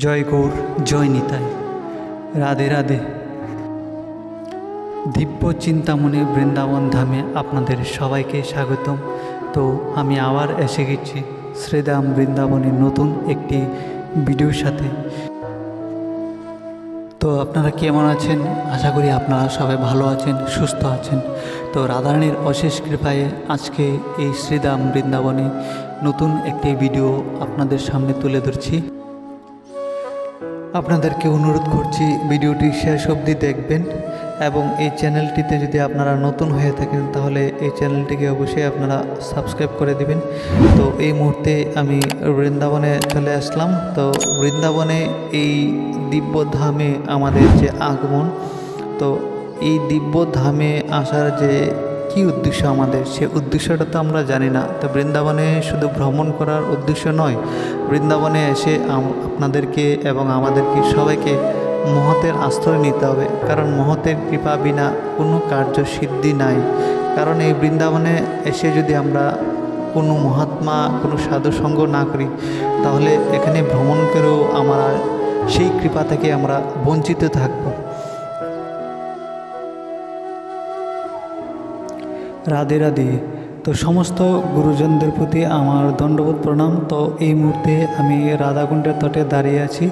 জয় গৌর, জয় নিতাই, রাধে রাধে। দিব্য চিন্তামণি বৃন্দাবন ধামে আপনাদের সবাইকে স্বাগতম। তো আমি আবার এসে গেছি শ্রীধাম বৃন্দাবনের নতুন একটি ভিডিওর সাথে। তো আপনারা কেমন আছেন? আশা করি আপনারা সবাই ভালো আছেন, সুস্থ আছেন। তো রাধারানীর অশেষ কৃপায় আজকে এই শ্রীধাম বৃন্দাবনে নতুন একটি ভিডিও আপনাদের সামনে তুলে ধরছি। আপনাদেরকে অনুরোধ করছি ভিডিওটি শেষ অবধি দেখবেন, এবং এই চ্যানেলটিতে যদি আপনারা নতুন হয়ে থাকেন তাহলে এই চ্যানেলটিকে অবশ্যই আপনারা সাবস্ক্রাইব করে দিবেন। তো এই মুহূর্তে আমি বৃন্দাবনে চলে আসলাম। তো বৃন্দাবনে এই দিব্য ধামে আমাদের যে আগমন, তো এই দিব্য ধামে আসার যে কি উদ্দেশ্য আমাদের, সে উদ্দেশ্যটা তো আমরা জানি না। তো বৃন্দাবনে শুধু ভ্রমণ করার উদ্দেশ্য নয়, বৃন্দাবনে এসে আপনাদেরকে এবং আমাদেরকে সবাইকে মহতের আশ্রয় নিতে হবে, কারণ মহতের কৃপা বিনা কোনো কার্য সিদ্ধি নাই। কারণ এই বৃন্দাবনে এসে যদি আমরা কোনো মহাত্মা, কোনো সাধুসঙ্গ না করি, তাহলে এখানে ভ্রমণ করেও আমরা সেই কৃপা থেকে আমরা বঞ্চিত থাকব। রাধে রাধে। তো সমস্ত গুরুজনদের প্রতি আমার দণ্ডবোধ প্রণাম। তো এই মুহূর্তে আমি রাধাকুণ্ডের তটে দাঁড়িয়ে আছি।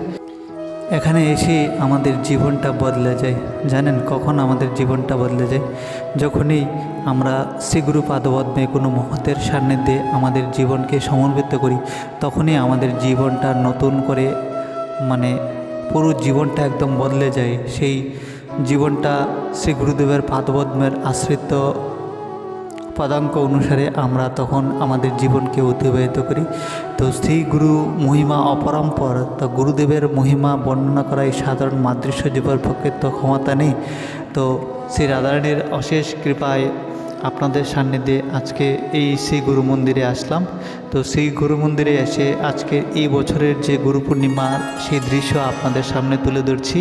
এখানে এসে আমাদের জীবনটা বদলে যায়। জানেন কখন আমাদের জীবনটা বদলে যায়? যখনই আমরা শ্রীগুরু পাদপদ্মে কোনো মহতের সান্নিধ্যে আমাদের জীবনকে সমর্পিত করি, তখনই আমাদের জীবনটা নতুন করে, পুরো জীবনটা একদম বদলে যায়। সেই জীবনটা শ্রী গুরুদেবের পাদপদ্মের আশ্রিত পদাঙ্ক অনুসারে আমরা তখন আমাদের জীবনকে অতিবাহিত করি। তো শ্রী গুরু মহিমা অপরম্পর। তো গুরুদেবের মহিমা বর্ণনা করা এই সাধারণ মাদৃশ্য জীবের পক্ষে তো ক্ষমতা নেই। তো শ্রী রাধারানীর অশেষ কৃপায় আপনাদের সান্নিধ্যে আজকে এই শ্রী গুরু মন্দিরে আসলাম। তো সেই গুরু মন্দিরে এসে আজকে এই বছরের যে গুরু পূর্ণিমার সেই দৃশ্য আপনাদের সামনে তুলে ধরছি।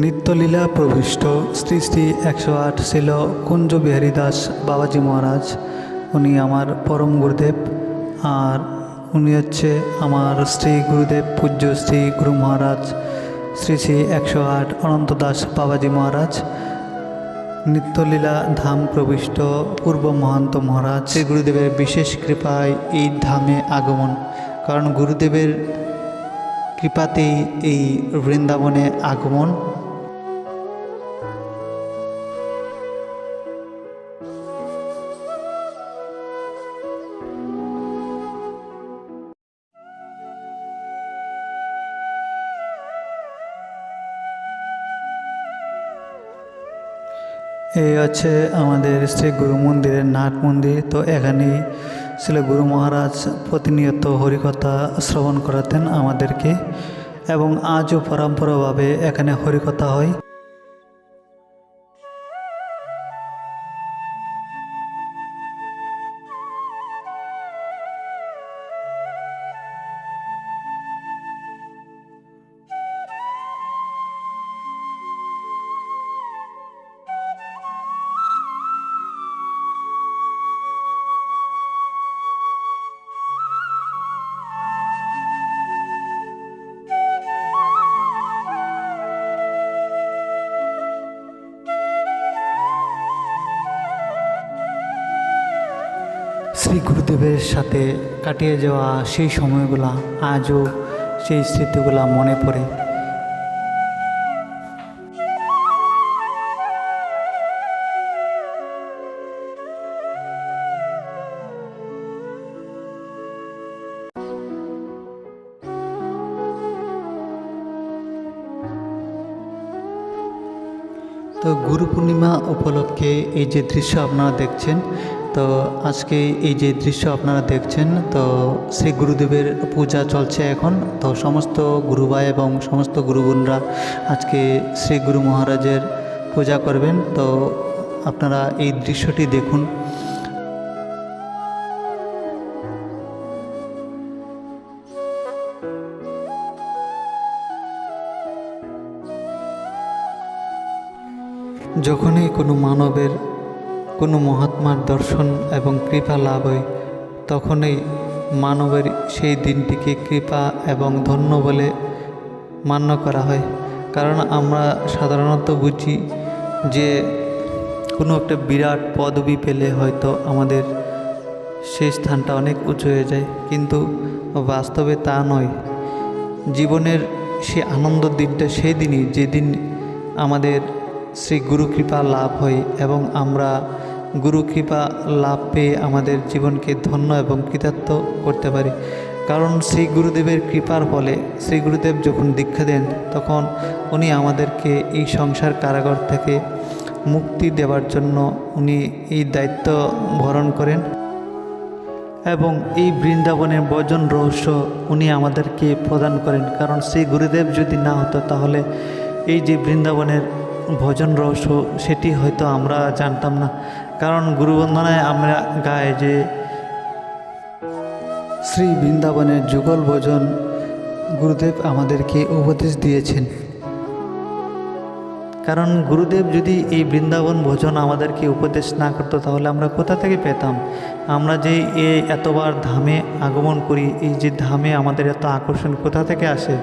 নিত্যলীলা প্রবিষ্ট শ্রী শ্রী 108 শিল কুঞ্জ বিহারী দাস বাবাজি মহারাজ, উনি আমার পরম গুরুদেব। আর উনি হচ্ছে আমার শ্রী গুরুদেব পূজ্য শ্রী গুরু মহারাজ শ্রী শ্রী 108 অনন্ত দাস বাবাজি মহারাজ। নিত্যলীলা ধাম প্রবিষ্ট পূর্ব মহান্ত মহারাজ শ্রী গুরুদেবের বিশেষ কৃপায় এই ধামে আগমন। কারণ গুরুদেবের কৃপাতেই এই বৃন্দাবনে আগমন। এই হচ্ছে আমাদের শ্রী গুরু মন্দিরের নাট মন্দির। তো এখানেই ছিল গুরু মহারাজ প্রতিনিয়ত হরিকথা শ্রবণ করাতেন আমাদেরকে, এবং আজও পরম্পরাভাবে এখানে হরিকথা হয়। শ্রী গুরুদেবের সাথে কাটিয়ে যাওয়া সেই সময়গুলা আজও সেই স্মৃতিগুলা মনে পড়ে। তো গুরু পূর্ণিমা উপলক্ষে এই যে দৃশ্য আপনারা দেখছেন, তো আজকে এই যে দৃশ্য আপনারা দেখছেন, তো শ্রী গুরুদেবের পূজা চলছে এখন। তো সমস্ত গুরু ভাই এবং সমস্ত গুরু বোনরা আজকে শ্রী গুরু মহারাজের পূজা করবেন। তো আপনারা এই দৃশ্যটি দেখুন। যখনই কোনো মানবের কোনো মহাত্মার দর্শন এবং কৃপা লাভ হয়, তখনই মানবের সেই দিনটিকে কৃপা এবং ধন্য বলে মান্য করা হয়। কারণ আমরা সাধারণত বুঝি যে কোনো একটা বিরাট পদবি পেলে হয়তো আমাদের সেই স্থানটা অনেক উঁচু হয়ে যায়, কিন্তু বাস্তবে তা নয়। জীবনের সেই আনন্দের দিনটা সেই দিনই যেদিন আমাদের সেই গুরু কৃপা লাভ হয় এবং আমরা গুরু কৃপা লাভ পেয়ে আমাদের জীবনকে ধন্য এবং কৃতার্থ করতে পারি। কারণ শ্রী গুরুদেবের কৃপার ফলে শ্রী গুরুদেব যখন দীক্ষা দেন, তখন উনি আমাদেরকে এই সংসার কারাগার থেকে মুক্তি দেওয়ার জন্য উনি এই দায়িত্ব বহন করেন এবং এই বৃন্দাবনের ভজন রহস্য উনি আমাদেরকে প্রদান করেন। কারণ শ্রী গুরুদেব যদি না হতো, তাহলে এই যে বৃন্দাবনের ভজন রহস্য সেটি হয়তো আমরা জানতাম না। কারণ গুরুবন্দনায় আমরা গাই যে শ্রী বৃন্দাবনের যুগল ভজন গুরুদেব আমাদেরকে উপদেশ দিয়েছেন। কারণ গুরুদেব যদি এই বৃন্দাবন ভজন আমাদেরকে উপদেশ না করতো, তাহলে আমরা কোথা থেকে পেতাম? আমরা যে এতবার ধামে আগমন করি, এই যে ধামে আমাদের এত আকর্ষণ কোথা থেকে আসে?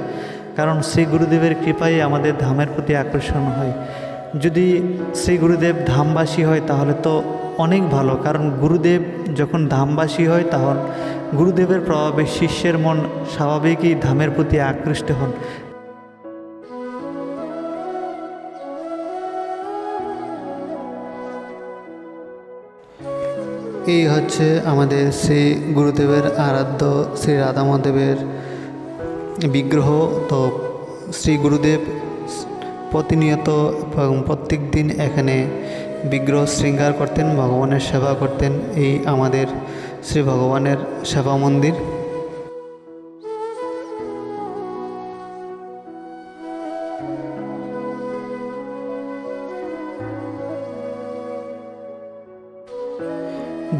কারণ শ্রী গুরুদেবের কৃপায় আমাদের ধামের প্রতি আকর্ষণ হয়। যদি শ্রী গুরুদেব ধামবাসী হয় তাহলে তো অনেক ভালো। কারণ গুরুদেব যখন ধামবাসী হয়, তখন গুরুদেবের প্রভাবে শিষ্যের মন স্বাভাবিকই ধামের প্রতি আকৃষ্ট হন। এই হচ্ছে আমাদের শ্রী গুরুদেবের আরাধ্য শ্রী রাধা মাধবের বিগ্রহ। তো শ্রী গুরুদেব প্রতিনিয়ত এবং প্রত্যেক দিন এখানে বিগ্রহ শৃঙ্গার করতেন, ভগবানের সেবা করতেন। এই আমাদের শ্রী ভগবানের সেবা মন্দির।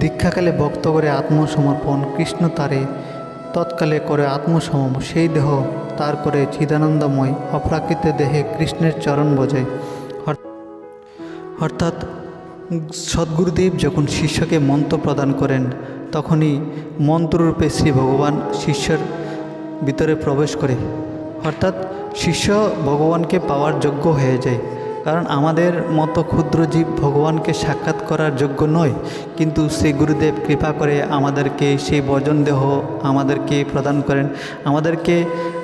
দীক্ষাকালে ভক্ত করে আত্মসমর্পণ, কৃষ্ণ তারে তৎকালে করে আত্মসমম, সেই দেহ তার করে চিদানন্দময়, অপ্রাকৃত দেহে কৃষ্ণের চরণ বজায়। অর্থাৎ সদ্গুরুদেব যখন শিষ্যকে মন্ত্র প্রদান করেন, তখনই মন্ত্ররূপে শ্রী ভগবান শিষ্যের ভিতরে প্রবেশ করে। অর্থাৎ শিষ্য ভগবানকে পাওয়ার যোগ্য হয়ে যায়। কারণ আমাদের মতো ক্ষুদ্র জীব ভগবানকে সাক্ষাৎ করার যোগ্য নয়, কিন্তু সেই গুরুদেব কৃপা করে আমাদেরকে সেই ভজন দেহ আমাদেরকে প্রদান করেন, আমাদেরকে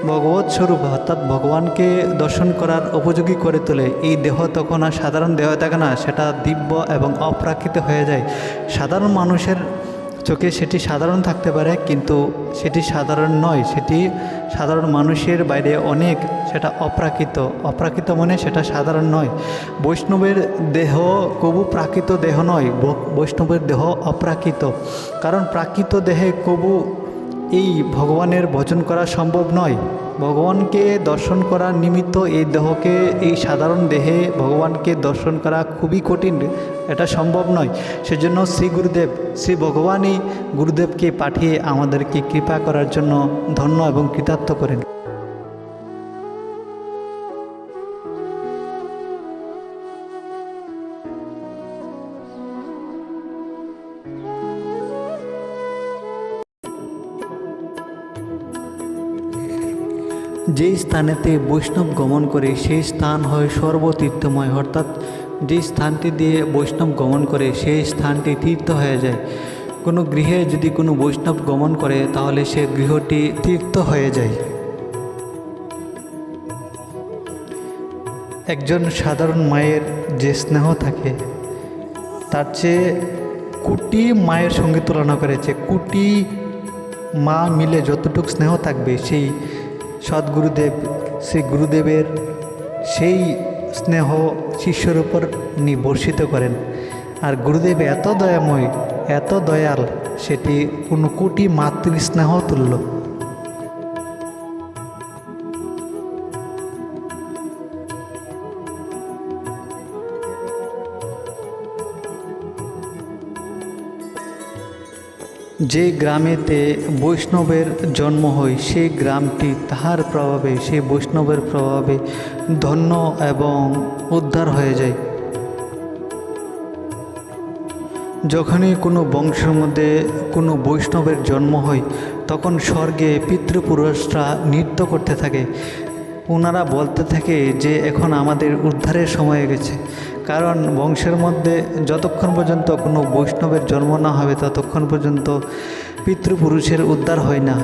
ভগবৎ স্বরূপ অর্থাৎ ভগবানকে দর্শন করার উপযোগী করে তোলে। এই দেহ তখন আর সাধারণ দেহ থাকে না, সেটা দিব্য এবং অপ্রাকৃত হয়ে যায়। সাধারণ মানুষের চোখে সেটি সাধারণ থাকতে পারে, কিন্তু সেটি সাধারণ নয়, সেটি সাধারণ মানুষের বাইরে অনেক, সেটা অপ্রাকৃত। অপ্রাকৃত মানে সেটা সাধারণ নয়। বৈষ্ণবের দেহ কবু প্রাকৃত দেহ নয়, বৈষ্ণবের দেহ অপ্রাকৃত। কারণ প্রাকৃত দেহে কবু এই ভগবানের ভজন করা সম্ভব নয়। ভগবানকে দর্শন করার নিমিত্ত এই দেহকে, এই সাধারণ দেহে ভগবানকে দর্শন করা খুবই কঠিন, এটা সম্ভব নয়। সেজন্য শ্রী গুরুদেব, শ্রী ভগবানই গুরুদেবকে পাঠিয়ে আমাদেরকে কৃপা করার জন্য ধন্য এবং কৃতার্থ করেন। যেই স্থানেতে বৈষ্ণব গমন করে সেই স্থান হয় সর্বতীর্থময়। অর্থাৎ যে স্থানটি দিয়ে বৈষ্ণব গমন করে সেই স্থানটি তীর্থ হয়ে যায়। কোনো গৃহে যদি কোনো বৈষ্ণব গমন করে, তাহলে সে গৃহটি তীর্থ হয়ে যায়। একজন সাধারণ মায়ের যে স্নেহ থাকে, তার চেয়ে কোটি মায়ের সঙ্গে তুলনা করেছে। কোটি মা মিলে যতটুকু স্নেহ থাকবে, সেই সদ্গুরুদেব, সেই গুরুদেবের সেই স্নেহ শিষ্যর উপর বর্ষিত করেন। আর গুরুদেব এত দয়াময়, এত দয়াল, সেটি কোনো কোটি মাতৃস্নেহ তুল্য। যে গ্রামেতে বৈষ্ণবের জন্ম হয় সেই গ্রামটি তাহার প্রভাবে, সেই বৈষ্ণবের প্রভাবে ধন্য এবং উদ্ধার হয়ে যায়। যখনই কোনো বংশের মধ্যে কোনো বৈষ্ণবের জন্ম হয় তখন স্বর্গে পিতৃপুরুষরা নৃত্য করতে থাকে। ওনারা বলতে থাকে যে এখন আমাদের উদ্ধারের সময় গেছে। কারণ বংশের মধ্যে যতক্ষণ পর্যন্ত কোনো বৈষ্ণবের জন্ম না হবে ততক্ষণ পর্যন্ত পিতৃপুরুষের উদ্ধার হয় না।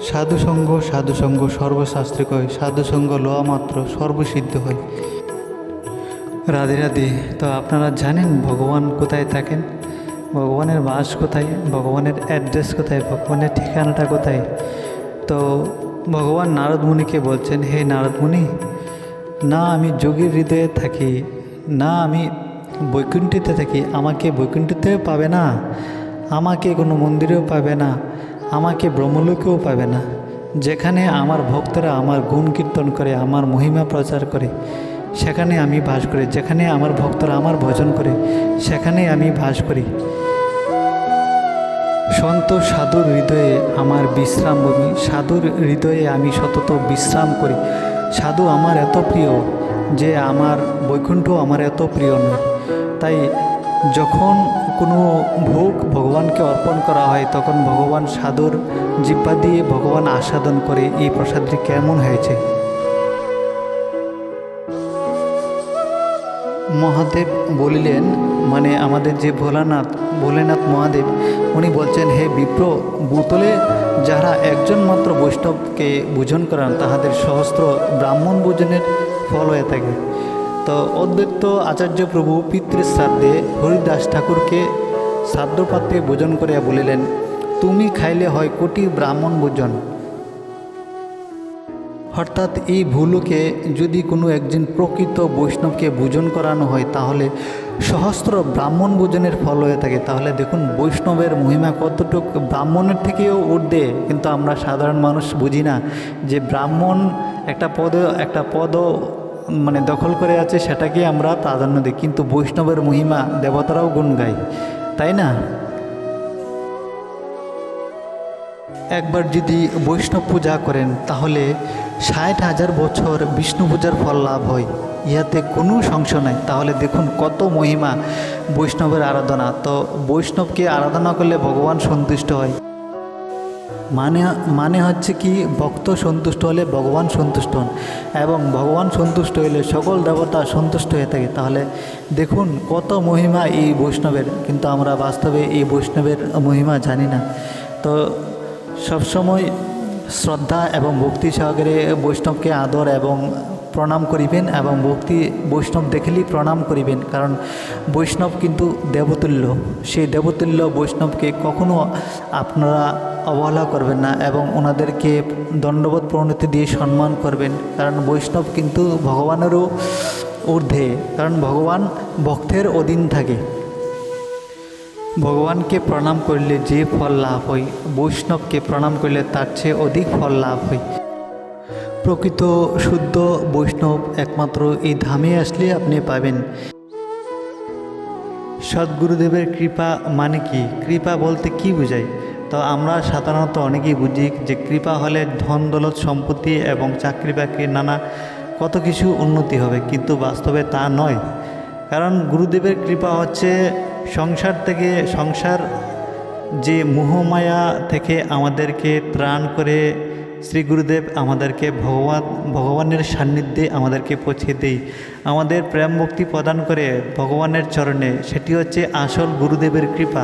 সাধুসঙ্গ সাধুসঙ্গ সর্বশাস্ত্রে কয়, সাধুসঙ্গ লওয়া মাত্র সর্বসিদ্ধ হয়। রাধে রাধে। তো আপনারা জানেন ভগবান কোথায় থাকেন, ভগবানের বাস কোথায়, ভগবানের অ্যাড্রেস কোথায়, ভগবানের ঠিকানাটা কোথায়? তো ভগবান নারদ মুনিকে বলছেন, হে নারদ মুনি, না আমি যোগীর হৃদয়ে থাকি, না আমি বৈকুণ্ঠিতে থাকি, আমাকে বৈকুণ্ঠিতেও পাবে না, আমাকে কোনো মন্দিরেও পাবে না, আমাকে ব্রহ্মলোকেও পাবে না। যেখানে আমার ভক্তরা আমার গুণ কীর্তন করে, আমার মহিমা প্রচার করে, সেখানে আমি বাস করি। যেখানে আমার ভক্তরা আমার ভজন করে, সেখানে আমি বাস করি। সন্ত সাধুর হৃদয়ে আমার বিশ্রাম ভূমি, সাধুর হৃদয়ে আমি সতত বিশ্রাম করি। সাধু আমার এত প্রিয় যে আমার বৈকুণ্ঠ আমার এত প্রিয় নয়। তাই যখন কোনো ভোগ ভগবানকে অর্পণ করা হয় তখন ভগবান সাধুর জিহ্বা দিয়ে ভগবান আস্বাদন করে এই প্রসাদটি কেমন হয়েছে। মহাদেব বলিলেন, মানে আমাদের যে ভোলেনাথ মহাদেব, উনি বলছেন, হে বিপ্র, ভূতলে যারা একজন মাত্র বৈষ্ণবকে পূজন করান তাহাদের সহস্র ব্রাহ্মণ ভোজনের ফল হয়ে থাকে। তো অদ্বৈত আচার্য প্রভু পিতৃশ্রাদ্ধে হরিদাস ঠাকুরকে শ্রাদ্ধপাত্রে ভোজন করিয়া বলিলেন, তুমি খাইলে হয় কোটি ব্রাহ্মণ ভোজন। অর্থাৎ এই ভূলোকে যদি কোনো একজন প্রকৃত বৈষ্ণবকে ভোজন করানো হয় তাহলে সহস্র ব্রাহ্মণ ভোজনের ফল হয়ে থাকে। তাহলে দেখুন বৈষ্ণবের মহিমা কতটুকু, ব্রাহ্মণের থেকেও ঊর্ধ্বে। কিন্তু আমরা সাধারণ মানুষ বুঝি না যে ব্রাহ্মণ একটা পদ মানে দখল করে আছে, সেটাকে আমরা প্রাধান্য দিই। কিন্তু বৈষ্ণবের মহিমা দেবতারাও গুণ গায়, তাই না? একবার যদি বৈষ্ণব পূজা করেন তাহলে 60,000 বছর বিষ্ণু পূজার ফল লাভ হয়, ইহাতে কোনো সংশয় নাই। তাহলে দেখুন কত মহিমা বৈষ্ণবের আরাধনা। তো বৈষ্ণবকে আরাধনা করলে ভগবান সন্তুষ্ট হয়। মানে মানে হচ্ছে কি, ভক্ত সন্তুষ্ট হলে ভগবান সন্তুষ্ট হন, এবং ভগবান সন্তুষ্ট হলে সকল দেবতা সন্তুষ্ট হয়ে থাকে। তাহলে দেখুন কত মহিমা এই বৈষ্ণবের, কিন্তু আমরা বাস্তবে এই বৈষ্ণবের মহিমা জানি না। তো সবসময় শ্রদ্ধা এবং ভক্তি সহকারে বৈষ্ণবকে আদর এবং প্রণাম করিবেন, এবং ভক্তি বৈষ্ণব দেখলেই প্রণাম করিবেন, কারণ বৈষ্ণব কিন্তু দেবতুল্য। সেই দেবতুল্য বৈষ্ণবকে কখনো আপনারা অবহেলা করবেন না, এবং ওনাদেরকে দণ্ডবোধ প্রণতি দিয়ে সম্মান করবেন, কারণ বৈষ্ণব কিন্তু ভগবানেরও ঊর্ধ্বে, কারণ ভগবান ভক্তের অধীন থাকে। ভগবানকে প্রণাম করলে যে ফল লাভ হয়, বৈষ্ণবকে প্রণাম করলে তার চেয়ে অধিক ফল লাভ হয়। প্রকৃত শুদ্ধ বৈষ্ণব একমাত্র এই ধামে আসলে আপনি পাবেন। সদ্গুরুদেবের কৃপা মানে কি? কৃপা বলতে কি বোঝায়? তো আমরা সাধারণত অনেকেই বুঝি যে কৃপা হলে ধন দৌলত সম্পত্তি এবং চাকরি বাকরি নানা কত কিছু উন্নতি হবে, কিন্তু বাস্তবে তা নয়। কারণ গুরুদেবের কৃপা হচ্ছে সংসার যে মোহমায়া থেকে আমাদেরকে ত্রাণ করে শ্রী গুরুদেব আমাদেরকে ভগবানের সান্নিধ্যে আমাদেরকে পৌঁছে দেয়, আমাদের প্রেম ভক্তি প্রদান করে ভগবানের চরণে। সেটি হচ্ছে আসল গুরুদেবের কৃপা।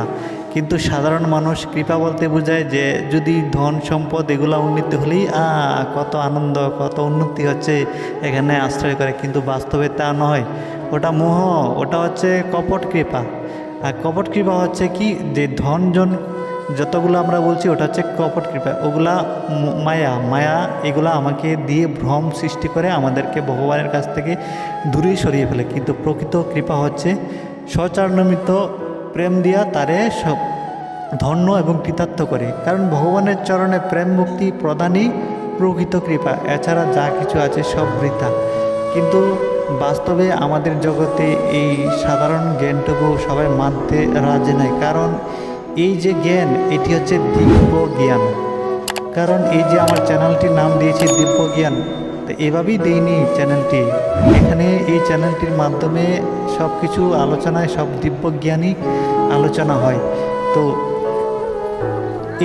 কিন্তু সাধারণ মানুষ কৃপা বলতে বোঝায় যে যদি ধন সম্পদ এগুলো উন্নতি হলেই কত আনন্দ, কত উন্নতি হচ্ছে, এখানে আশ্রয় করে, কিন্তু বাস্তবে তা নয়। ওটা মোহ, ওটা হচ্ছে কপট কৃপা। আর কপট কৃপা হচ্ছে কি, যে ধনজন যতগুলো আমরা বলছি ওটা হচ্ছে কপট কৃপা, ওগুলা মায়া এগুলা আমাকে দিয়ে ভ্রম সৃষ্টি করে আমাদেরকে ভগবানের কাছ থেকে দূরে সরিয়ে ফেলে। কিন্তু প্রকৃত কৃপা হচ্ছে সচরণমিত প্রেম দিয়া তারে সব ধন্য এবং কৃতার্থ করে, কারণ ভগবানের চরণে প্রেম মুক্তি প্রদানই প্রকৃত কৃপা। এছাড়া যা কিছু আছে সব বৃথা। কিন্তু বাস্তবে আমাদের জগতে এই সাধারণ জ্ঞানটুকু সবাই মানতে রাজি নয়, কারণ এই যে জ্ঞান এটি হচ্ছে দিব্য জ্ঞান। কারণ এই যে আমার চ্যানেলটির নাম দিয়েছি দিব্য জ্ঞান, তো এভাবেই দেইনি চ্যানেলটি। এখানে এই চ্যানেলটির মাধ্যমে সব কিছু আলোচনায় সব দিব্য জ্ঞানই আলোচনা হয়। তো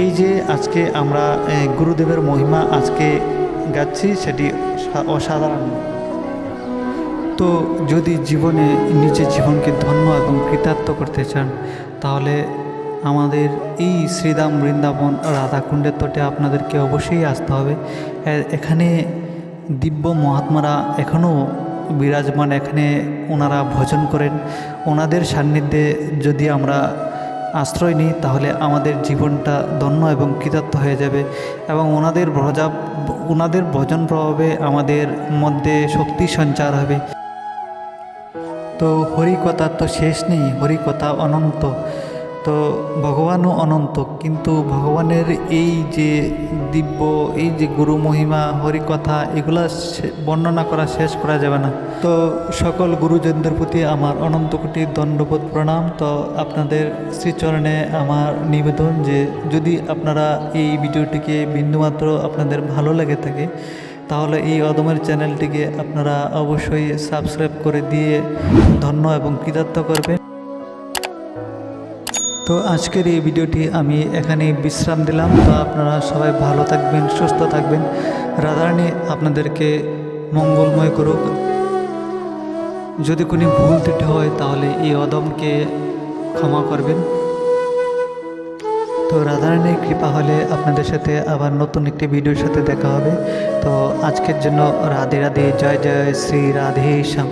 এই যে আজকে আমরা গুরুদেবের মহিমা আজকে গাচ্ছি, সেটি অসাধারণ। তো যদি জীবনে নিজের জীবনকে ধন্য এবং কৃতার্থ করতে চান, তাহলে আমাদের এই শ্রীধাম বৃন্দাবন রাধাকুণ্ডের তটে আপনাদেরকে অবশ্যই আসতে হবে। এখানে দিব্য মহাত্মারা এখনও বিরাজমান, এখানে ওনারা ভজন করেন। ওনাদের সান্নিধ্যে যদি আমরা আশ্রয় নিই, তাহলে আমাদের জীবনটা ধন্য এবং কৃতার্থ হয়ে যাবে, এবং ওনাদের ভজন প্রভাবে আমাদের মধ্যে শক্তি সঞ্চার হবে। তো হরিকথার তো শেষ নেই, হরিকথা অনন্ত। তো ভগবানও অনন্ত, কিন্তু ভগবানের এই যে দিব্য, এই যে গুরু মহিমা, হরিকথা, এগুলা বর্ণনা করা শেষ করা যাবে না। তো সকল গুরুজনদের প্রতি আমার অনন্ত কোটি দণ্ডবোধ প্রণাম। তো আপনাদের শ্রীচরণে আমার নিবেদন যে যদি আপনারা এই ভিডিওটিকে বিন্দুমাত্র আপনাদের ভালো লেগে থাকে, তাহলে এই অদমের চ্যানেলটিকে আপনারা অবশ্যই সাবস্ক্রাইব করে দিয়ে ধন্য এবং কৃতার্থ করবেন। তো আজকের এই ভিডিওটি আমি এখানে বিশ্রাম দিলাম। তো আপনারা সবাই ভালো থাকবেন, সুস্থ থাকবেন। রাধারানী আপনাদেরকে মঙ্গলময় করুক। যদি কোনো ভুল ত্রুটি হয় তাহলে এই অদমকে ক্ষমা করবেন। তো রাধারানীর কৃপা হলে আপনাদের সাথে আবার নতুন একটি ভিডিওর সাথে দেখা হবে। তো আজকের জন্য রাধে রাধে, জয় জয় শ্রী রাধে শ্যাম।